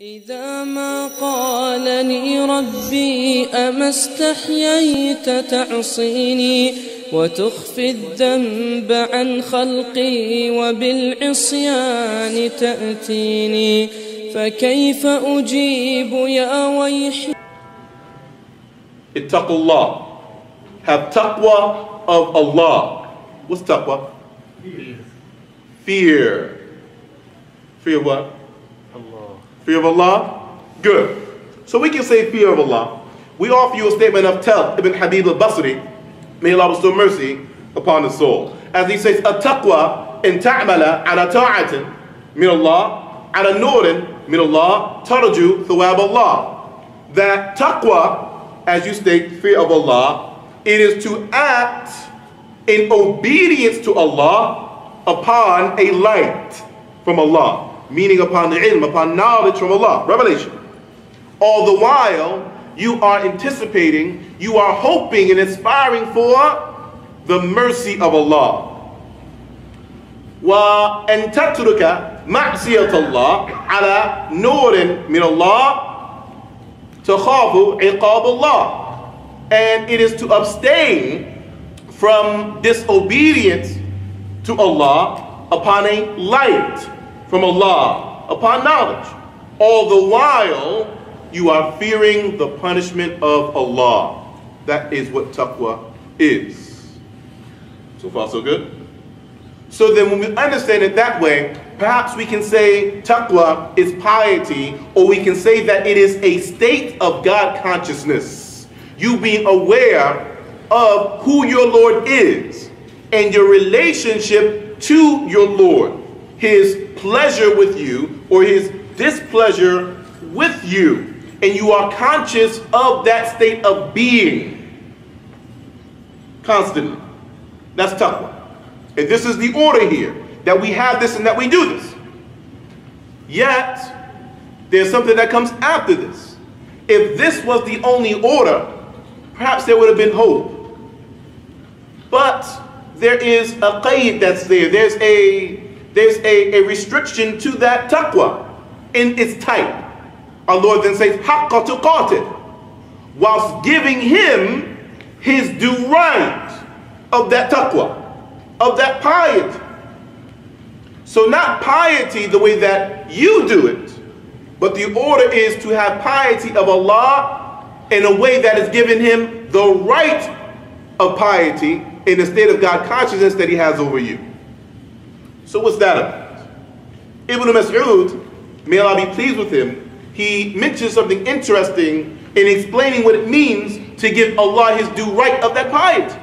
إذا ما قالني ربي أما استحييت تعصيني وتخفي الذنب عن خلقي وبالعصيان تأتيني فكيف أجيب يا ويحي. اتقوا الله. Have taqwa of Allah. What's taqwa? Fear. Fear of what? Allah. Fear of Allah? Good. So we can say fear of Allah. We offer you a statement of Talq ibn Habib al-Basri, may Allah bestow mercy upon his soul. As he says, at-taqwa in ta'mala ala ta'atin min Allah ala nurin min Allah tarju thawab Allah. That taqwa, as you state, fear of Allah, it is to act in obedience to Allah upon a light from Allah, meaning upon the ilm, upon knowledge from Allah, revelation. All the while, you are anticipating, you are hoping and aspiring for the mercy of Allah. وَأَن تَتْرُكَ مَعْصِيَةَ اللَّهِ عَلَى نُورٍ مِّنَ اللَّهِ تَخَافُ عِقَابَ اللَّهِ. And it is to abstain from disobedience to Allah upon a light from Allah, upon knowledge. All the while, you are fearing the punishment of Allah. That is what taqwa is. So far, so good? So then when we understand it that way, perhaps we can say taqwa is piety, or we can say that it is a state of God consciousness. You being aware of who your Lord is and your relationship to your Lord, his pleasure with you or his displeasure with you, and you are conscious of that state of being constantly. That's taqwa. And this is the order here, that we have this and that we do this. Yet, there's something that comes after this. If this was the only order, perhaps there would have been hope. But there is a qayd that's there. There's a restriction to that taqwa in its type. Our Lord then says, haqqa tuqatih, whilst giving him his due right of that taqwa, of that piety. So not piety the way that you do it, but the order is to have piety of Allah in a way that is giving him the right of piety in the state of God consciousness that he has over you. So what's that about? Ibn Mas'ud, may Allah be pleased with him, he mentions something interesting in explaining what it means to give Allah his due right of that piety.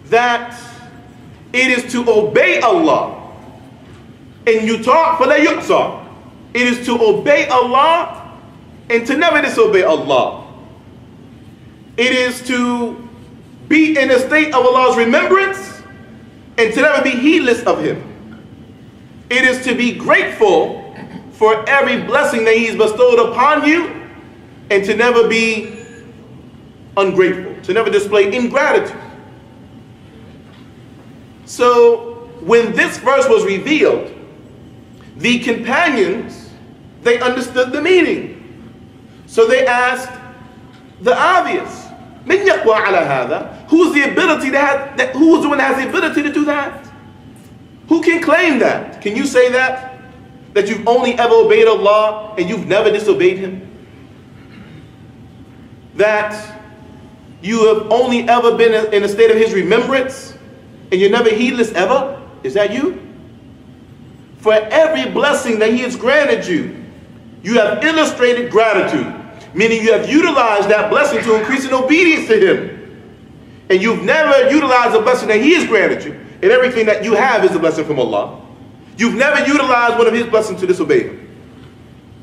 That it is to obey Allah. And yuta' fala yu'sa. It is to obey Allah and to never disobey Allah. It is to be in a state of Allah's remembrance and to never be heedless of him. It is to be grateful for every blessing that he's bestowed upon you and to never be ungrateful, to never display ingratitude. So when this verse was revealed, the companions, they understood the meaning. So they asked the obvious, min yaqwa ala hadha? Who's the ability to have that? Who's the one that has the ability to do that? Who can claim that? Can you say that? That you've only ever obeyed Allah and you've never disobeyed him? That you have only ever been in a state of his remembrance and you're never heedless ever? Is that you? For every blessing that he has granted you, you have illustrated gratitude, meaning you have utilized that blessing to increase in obedience to him. And you've never utilized the blessing that he has granted you, and everything that you have is a blessing from Allah. You've never utilized one of his blessings to disobey him.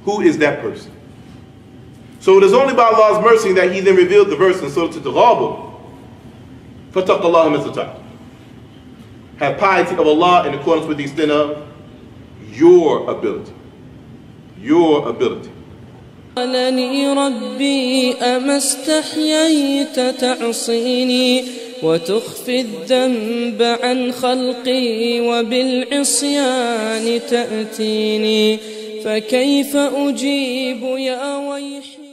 Who is that person? So it is only by Allah's mercy that he then revealed the verse in Surah At-Taghabun. فَاتَّقُوا اللَّهَ مَا اسْتَطَعْتُمْ. Have piety of Allah in accordance with the extent of your ability. Your ability. قالني ربي أما استحييت تعصيني وتخفي الذنب عن خلقي وبالعصيان تأتيني فكيف أجيب يا ويحي